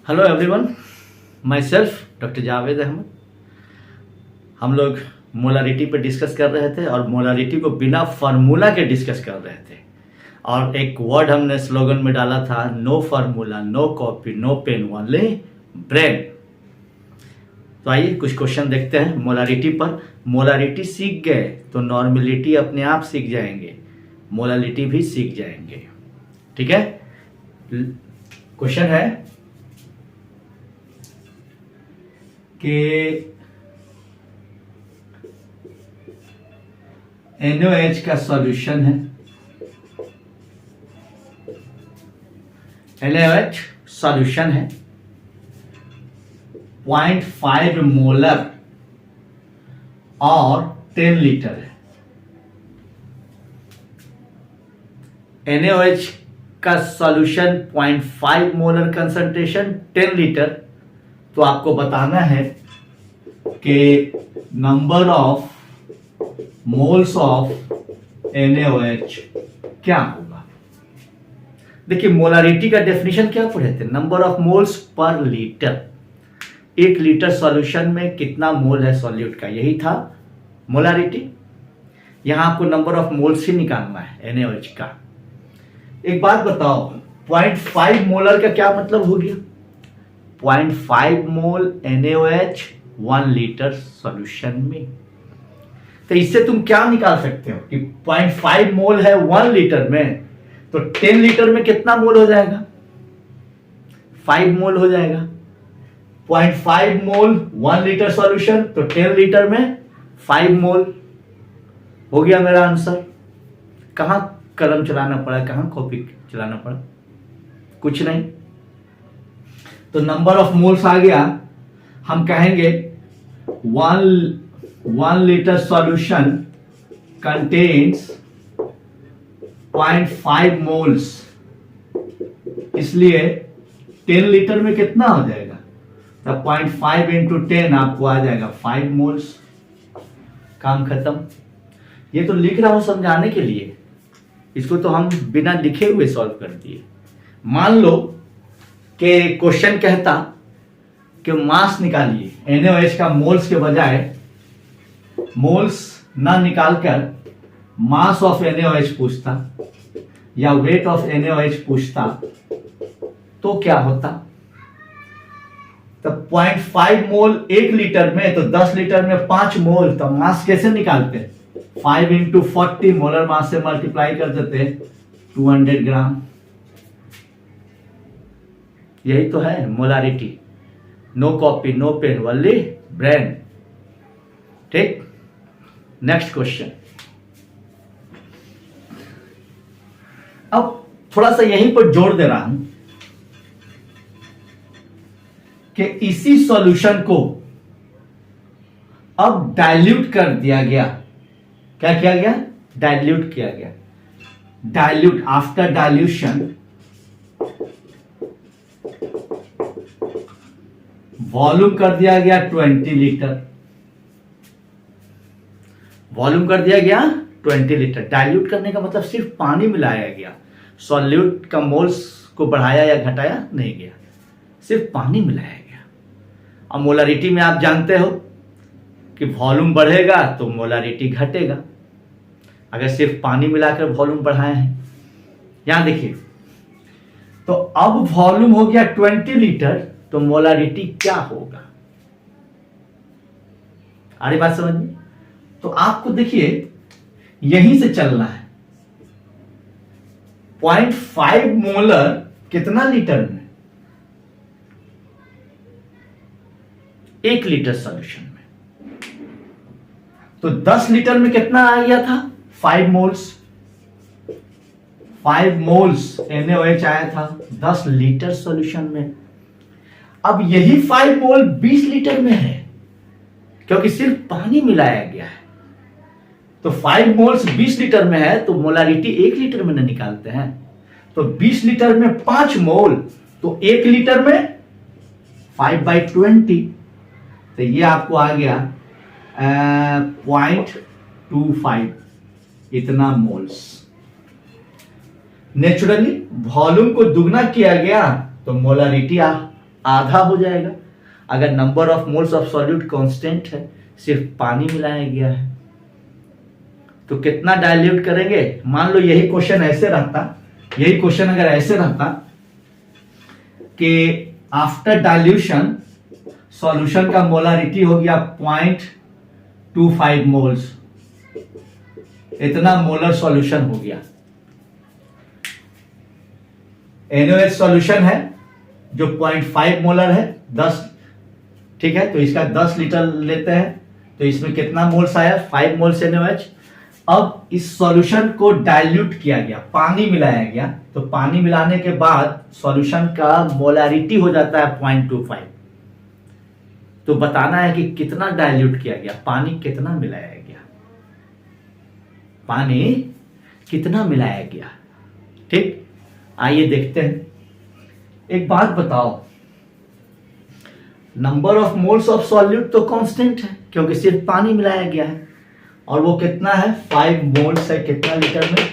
Hello everyone, myself doctor Javed Ahmad. हम लोग molarity पर डिस्कस कर रहे थे और मोलारिटी को बिना फार्मूला के डिस्कस कर रहे थे। और एक वर्ड हमने स्लोगन में डाला था, no formula, no copy, no pen, only brain. तो आइए कुछ क्वेश्चन देखते हैं मोलारिटी पर। मोलारिटी सीख गए तो नॉर्मेलिटी अपने आप सीख जाएंगे, मोलारिटी भी सीख जाएंगे। ठीक है। क्वेश्चन है कि NaOH का सॉल्यूशन है, NaOH सॉल्यूशन है 0.5 मोलर और 10 लीटर है। NaOH का सॉल्यूशन 0.5 मोलर कंसंट्रेशन 10 लीटर। तो आपको बताना है कि number of moles of NaOH क्या होगा। देखिए, मोलारिटी का डेफिनेशन क्या पढ़े थे, number of moles per litre. 1 litre solution में कितना मोल है सॉल्यूट का, यही था मोलारिटी। यहां आपको नंबर ऑफ मोल्स ही निकालना है NaOH का। एक बात बताओ, 0.5 मोलर का क्या मतलब हो गया? 0.5 मोल NaOH 1 लीटर सॉल्यूशन में। तो इससे तुम क्या निकाल सकते हो कि 0.5 मोल है 1 लीटर में, तो 10 लीटर में कितना मोल हो जाएगा? 5 मोल हो जाएगा। 0.5 मोल 1 लीटर सॉल्यूशन, तो 10 लीटर में 5 मोल हो गया मेरा आंसर। कहां कलम चलाना पड़ा, कहां कॉपी चलाना पड़ा? कुछ नहीं। तो नंबर ऑफ मोल्स आ गया। हम कहेंगे 1 लीटर सॉल्यूशन कंटेन्स 0.5 मोल्स, इसलिए 10 लीटर में कितना हो जाएगा? तो 0.5 इंटू 10 आपको आ जाएगा 5 मोल्स। काम खत्म। ये तो लिख रहा हूं समझाने के लिए, इसको तो हम बिना लिखे हुए सॉल्व कर दिए। मान लो कि क्वेश्चन कहता कि मास निकालिए, NaOH का मोल्स के बजाय मोल्स ना निकालकर मास ऑफ NaOH पूछता या वेट ऑफ NaOH पूछता तो क्या होता? तो 0.5 मोल 1 लीटर में, तो 10 लीटर में 5 मोल, तो मास कैसे निकालते? 5 इंटू 40 मोलर मास से मल्टीप्लाई कर देते 200 ग्राम। यही तो है molarity. No copy, no pen, only brain. ठीक। Next question. अब थोड़ा सा यहीं पर जोड़ दे रहा हूं कि इसी सॉल्यूशन को अब डाइल्यूट कर दिया गया। क्या किया गया? डाइल्यूट किया गया। डाइल्यूट, आफ्टर डाइल्यूशन वॉल्यूम कर दिया गया 20 लीटर। वॉल्यूम कर दिया गया 20 लीटर। डाइल्यूट करने का मतलब सिर्फ पानी मिलाया गया, सॉल्यूट का मोल्स को बढ़ाया या घटाया नहीं गया, सिर्फ पानी मिलाया गया। अब मोलारिटी में आप जानते हो कि वॉल्यूम बढ़ेगा तो मोलारिटी घटेगा। अगर सिर्फ पानी मिलाकर वॉल्यूम बढ़ाए हैं, यहां देखिए, तो अब वॉल्यूम हो गया 20 लीटर, तो मोलारिटी क्या होगा? आ रही बात समझ में? तो आपको देखिए यहीं से चलना है। 0.5 मोलर कितना लीटर में? 1 लीटर सॉल्यूशन में। तो 10 लीटर में कितना आ गया था? 5 मोल्स। 5 मोल्स NaOH आया था 10 लीटर सॉल्यूशन में। अब यही 5 मोल 20 लीटर में है, क्योंकि सिर्फ पानी मिलाया गया है। तो 5 मोल्स 20 लीटर में है, तो मोलारिटी 1 लीटर में न निकालते हैं। तो 20 लीटर में 5 मोल, तो 1 लीटर में 5/20। तो ये आपको आ गया 0.25 इतना मोल्स। नेचुरली वॉल्यूम को दुगना किया गया तो मोलारिटी आधा हो जाएगा। अगर number of moles of solute constant है, सिर्फ पानी मिलाया गया है, तो कितना डाइल्यूट करेंगे। मान लो यही क्वेश्चन ऐसे रहता, यही क्वेश्चन अगर ऐसे रहता कि आफ्टर डाइल्यूशन सॉल्यूशन का मोलारिटी हो गया 0.25 मोल्स, इतना मोलर सॉल्यूशन हो गया। NaOH सॉल्यूशन है जो 0.5 मोलर है, 10, ठीक है, तो इसका 10 लीटर लेते हैं, तो इसमें कितना मोल्स आया, 5 मोल्स NaOH। अब इस सॉल्यूशन को डाइल्यूट किया गया, पानी मिलाया गया, तो पानी मिलाने के बाद सॉल्यूशन का मोलारिटी हो जाता है 0.25। तो बताना है कि कितना डाइल्यूट किया गया, पानी कितना मिलाया गया, पानी कितना मिलाया गया। ठीक, आइए देखते हैं। एक बात बताओ, number of moles of solute तो कांस्टेंट है क्योंकि सिर्फ पानी मिलाया गया है, और वो कितना है, 5 मोल्स है, कितना लीटर में,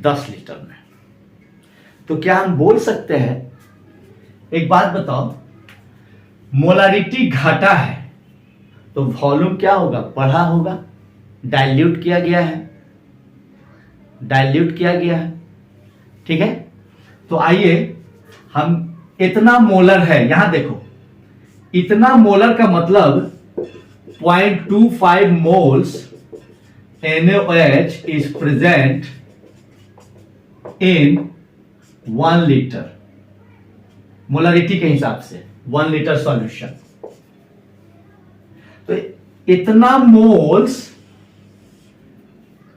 10 लीटर में। तो क्या हम बोल सकते हैं, एक बात बताओ, मोलारिटी घटा है तो वॉल्यूम क्या होगा, बढ़ा होगा, डाइल्यूट किया गया है, डाइल्यूट किया गया है, ठीक है। तो आइए हम, इतना मोलर है, यहां देखो, इतना मोलर का मतलब 0.25 moles NaOH is present in 1 liter, molarity के हिसाब से 1 लीटर सॉल्यूशन। तो इतना मोल्स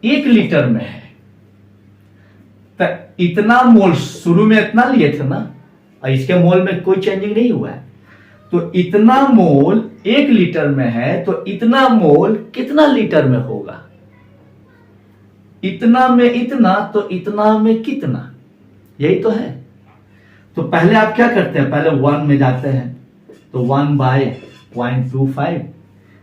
1 लीटर में है, तो इतना मोल्स शुरू में इतना लिए थे ना, और इसके मोल में कोई चेंजिंग नहीं हुआ है, तो इतना मोल 1 लीटर में है, तो इतना मोल कितना लीटर में होगा, इतना में इतना, तो इतना में कितना, यही तो है। तो पहले आप क्या करते हैं, पहले 1 में जाते हैं, तो 1/0.25,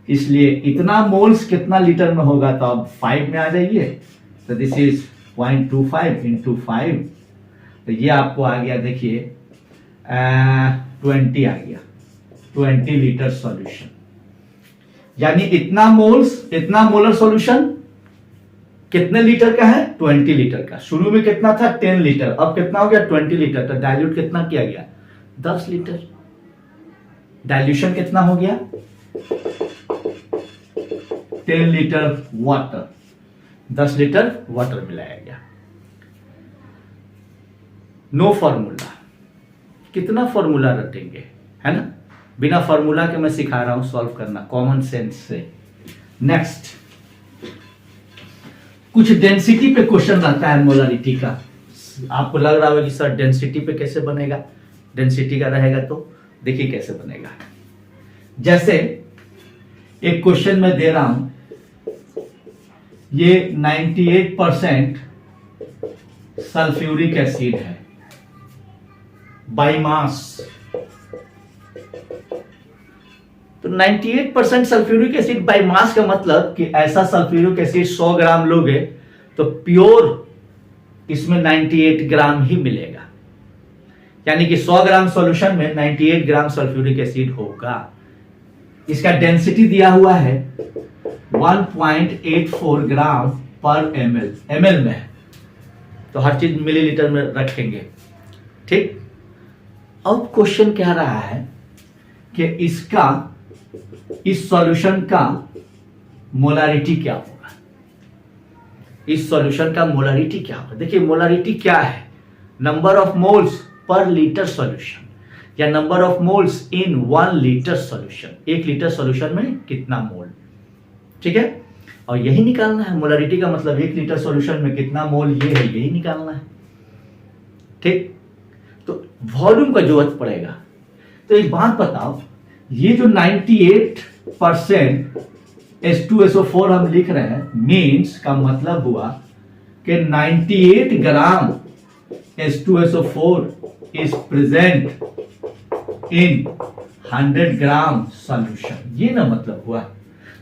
इसलिए इतना मोल्स कितना लीटर में होगा, तो अब 5 में आ जाइए, तो दिस इज 0.25 इंटू 5, तो ये आपको आ गया, देखिए 20 आ गया, 20 लीटर सॉल्यूशन। यानी इतना मोल्स, इतना मोलर सॉल्यूशन कितने लीटर का है, 20 लीटर का। शुरू में कितना था, 10 लीटर, अब कितना हो गया, 20 लीटर। तो डाइल्यूट कितना किया गया, 10 लीटर। डाइल्यूशन कितना हो गया, 10 लीटर वाटर, 10 लीटर वाटर मिलाया गया। नो फॉर्मूला, कितना फॉर्मूला रटेंगे, है ना, बिना फॉर्मूला के मैं सिखा रहा हूं सॉल्व करना कॉमन सेंस से। नेक्स्ट, कुछ डेंसिटी पे क्वेश्चन रहता है मोलारिटी का। आपको लग रहा होगा कि सर डेंसिटी पे कैसे बनेगा, डेंसिटी का रहेगा तो देखिए कैसे बनेगा। जैसे एक क्वेश्चन में दे रहा हूं, ये 98% सल्फ्यूरिक एसिड है बाय मास, तो 98% सल्फ्यूरिक एसिड बाय मास का मतलब कि ऐसा सल्फ्यूरिक एसिड 100 ग्राम लोगे तो प्योर इसमें 98 ग्राम ही मिलेगा, यानी कि 100 ग्राम सॉल्यूशन में 98 ग्राम सल्फ्यूरिक एसिड होगा। इसका डेंसिटी दिया हुआ है 1.84 ग्राम पर ml, ml में है, तो हर चीज मिलीलीटर में रखेंगे, ठीक। अब क्वेश्चन कह रहा है कि इसका, इस सॉल्यूशन का मोलारिटी क्या होगा, इस सॉल्यूशन का मोलारिटी क्या होगा। देखिए मोलारिटी क्या है, number of moles per litre solution, या number of moles in 1 litre solution, 1 litre solution में कितना मोल, ठीक है। और यही निकालना है, मोलारिटी का मतलब 1 लीटर सॉल्यूशन में कितना मोल, ये है, यही निकालना है, ठीक। तो वॉल्यूम का जरूरत पड़ेगा। तो एक बात बताओ, ये जो 98% H2SO4 हम लिख रहे हैं, मीन्स का मतलब हुआ कि 98 ग्राम H2SO4 is present in 100 gram solution, ये ना मतलब हुआ।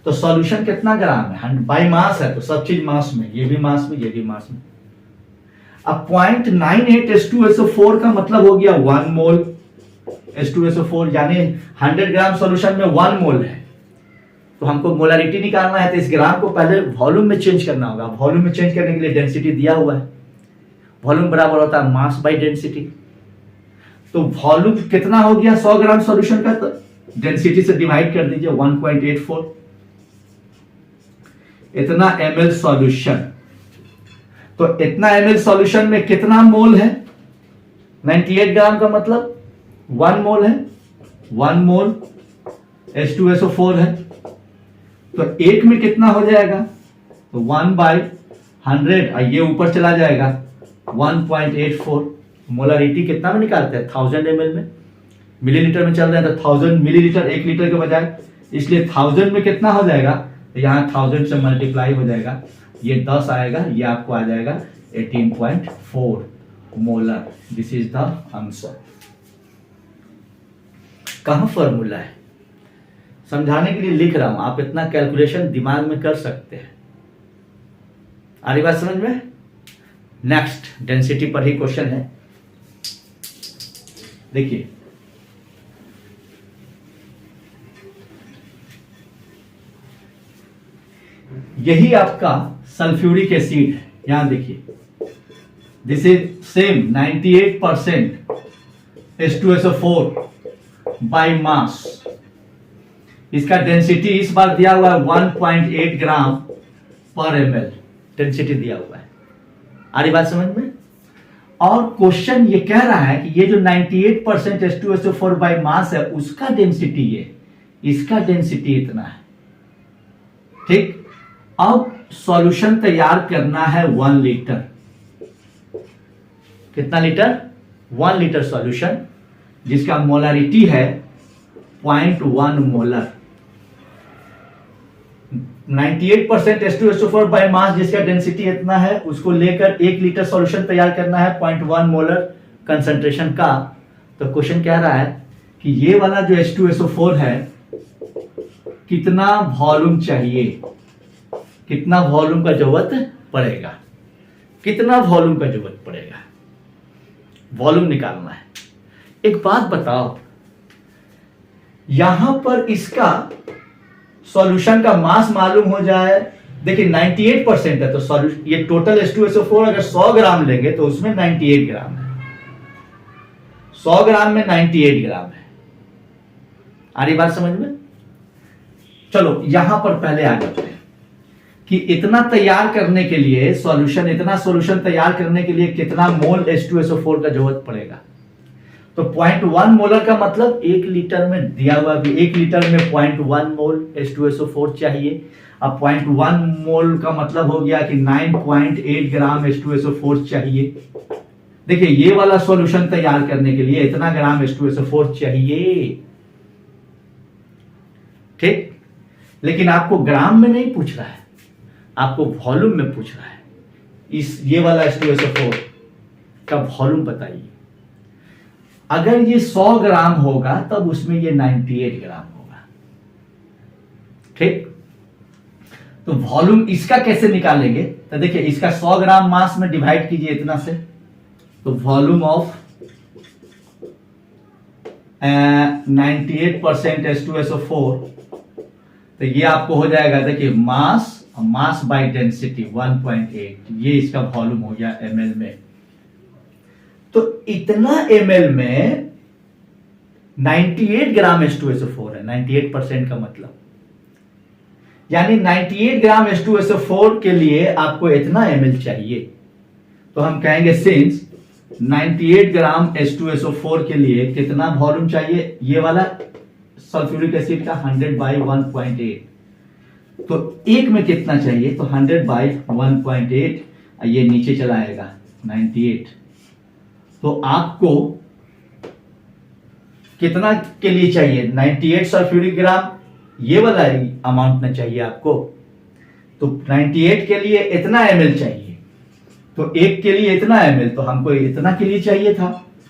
तो सॉल्यूशन कितना ग्राम है, बाय मास है, तो सब चीज मास में, ये भी मास में, ये भी मास में। अब 0.98 H2SO4 का मतलब हो गया 1 मोल, H2SO4, यानी 100 ग्राम सॉल्यूशन में 1 मोल है। तो हमको मोलारिटी निकालना है, तो इस ग्राम को पहले वॉल्यूम में चेंज करना होगा। वॉल्यूम में चेंज करने के लिए डेंसिटी दिया हुआ है, वॉल्यूम बराबर होता है मास बाई डेंसिटी। तो वॉल्यूम कितना हो गया 100 ग्राम सॉल्यूशन का, तो डेंसिटी से डिवाइड कर दीजिए 1.84, इतना ml सॉल्यूशन। तो इतना ml सॉल्यूशन में कितना मोल है, 98 ग्राम का मतलब 1 मोल है, 1 मोल H2SO4 है। तो एक में कितना हो जाएगा, तो 1/100, ये ऊपर चला जाएगा 1.84। मोलारिटी कितना में निकालते हैं, 1000 ml में, मिलीलीटर में चल रहे हैं तो 1000 मिलीलीटर 1 लीटर के बजाय, इसलिए 1000 में कितना हो जाएगा, तो यहाँ 1000 से मल्टीप्लाई हो जाएगा, ये 10 आएगा, ये आपको आ जाएगा 18.4 molar. This is the answer. कहां फॉर्मूला है, समझाने के लिए लिख रहा हूं, आप इतना कैलकुलेशन दिमाग में कर सकते हैं। आ रही बात समझ में। नेक्स्ट डेंसिटी पर ही क्वेश्चन है, देखिए यही आपका सल्फ्यूरिक एसिड है, यहां देखिए, this is same 98% H2SO4 by mass. इसका डेंसिटी इस बार दिया हुआ है 1.8 ग्राम पर ml, डेंसिटी दिया हुआ है। आ रही बात समझ में। और क्वेश्चन ये कह रहा है कि ये जो 98% H2SO4 बाय मास है उसका डेंसिटी ये, इसका डेंसिटी इतना है, ठीक। अब सॉल्यूशन तैयार करना है 1 लीटर, कितना लीटर, 1 लीटर सॉल्यूशन, जिसका मोलारिटी है 0.1 मोलर। 98% H2SO4 बाय मास जिसका डेंसिटी इतना है, उसको लेकर 1 लीटर सॉल्यूशन तैयार करना है 0.1 मोलर कंसंट्रेशन का। तो क्वेश्चन कह रहा है कि ये वाला जो H2SO4 है कितना वॉल्यूम चाहिए, कितना वॉल्यूम का जरूरत पड़ेगा, कितना वॉल्यूम का जरूरत पड़ेगा, वॉल्यूम निकालना है। एक बात बताओ, यहां पर इसका सॉल्यूशन का मास मालूम हो जाए, देखिए 98% है, तो सॉल्यूशन ये टोटल H2SO4 अगर 100 ग्राम लेंगे तो उसमें 98 ग्राम है, 100 ग्राम में 98 ग्राम है। आ रही बात समझ में। चलो यहां पर पहले आ जाते हैं कि इतना तैयार करने के लिए सॉल्यूशन, इतना सॉल्यूशन तैयार करने के लिए कितना मोल H2SO4 का जरूरत पड़ेगा। तो 0.1 मोलर का मतलब 1 लीटर में दिया हुआ भी, 1 लीटर में 0.1 मोल H2SO4 चाहिए। अब 0.1 मोल का मतलब हो गया कि 9.8 ग्राम H2SO4 चाहिए। देखिए ये वाला सॉल्यूशन तैयार करने के लिए इतना ग्राम H2SO4 चाहिए, ठीक। लेकिन आपको ग्राम में नहीं पूछ रहा है, आपको वॉल्यूम में पूछ रहा है। इस ये वाला H2SO4 का वॉल्यूम बताइए। अगर ये 100 ग्राम होगा तब उसमें ये 98 ग्राम होगा, ठीक। तो वॉल्यूम इसका कैसे निकालेंगे, तो देखिए इसका 100 ग्राम मास में डिवाइड कीजिए इतना से, तो वॉल्यूम ऑफ 98% H2SO4, तो ये आपको हो जाएगा, देखिए मास, मास बाय डेंसिटी 1.8, ये इसका वॉल्यूम हो गया ml में। तो इतना ml में 98 ग्राम H2SO4 है, 98% का मतलब, यानी 98 ग्राम H2SO4 के लिए आपको इतना ml चाहिए। तो हम कहेंगे सिंस 98 ग्राम H2SO4 के लिए कितना वॉल्यूम चाहिए, ये वाला सल्फ्यूरिक एसिड का 100/1.8, तो एक में कितना चाहिए, तो 100/1.8, ये नीचे चला आएगा 98। तो आपको कितना के लिए चाहिए, 98 सल्फ्यूरिक ग्राम, ये वाला अमाउंट में चाहिए आपको। तो 98 के लिए इतना ml चाहिए, तो एक के लिए इतना ml, तो हमको इतना के लिए चाहिए था।